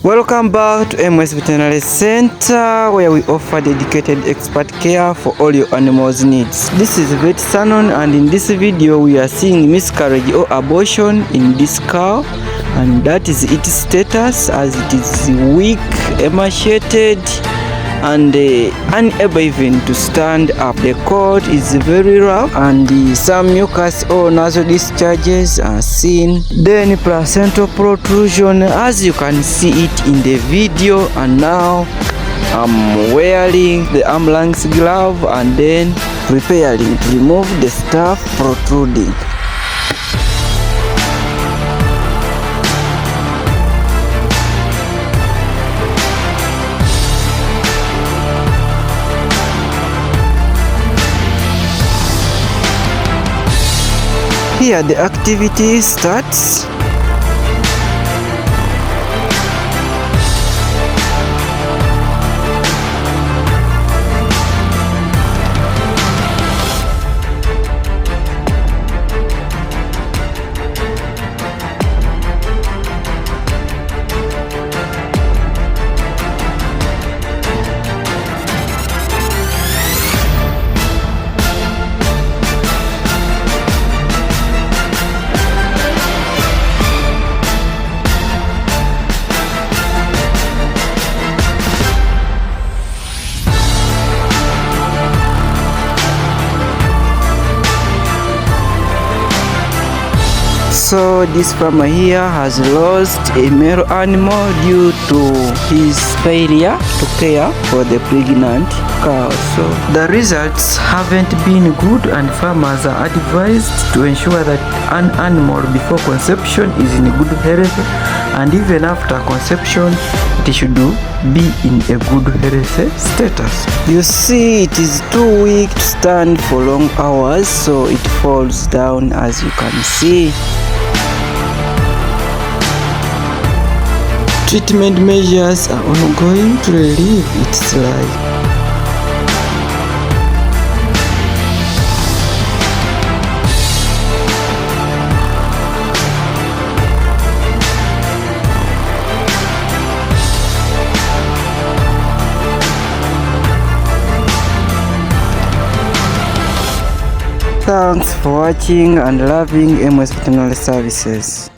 Welcome back to MS Veterinary Center, where we offer dedicated expert care for all your animals' needs. This is Vet Sanon, and in this video we are seeing miscarriage or abortion in this cow, and that is its status, as it is weak, emaciated, and unable even to stand up. The cord is very rough, and some mucus or nasal discharges are seen. Then placental protrusion, as you can see it in the video. And now I'm wearing the ambulance glove and then preparing to remove the stuff protruding. Here the activity starts. So this farmer here has lost a male animal due to his failure to care for the pregnant cow. So the results haven't been good, and farmers are advised to ensure that an animal before conception is in good health, and even after conception it should be in a good health status. You see, it is too weak to stand for long hours, so it falls down, as you can see. Treatment measures are ongoing to relieve its life. Thanks for watching and loving MS Veterinary Services.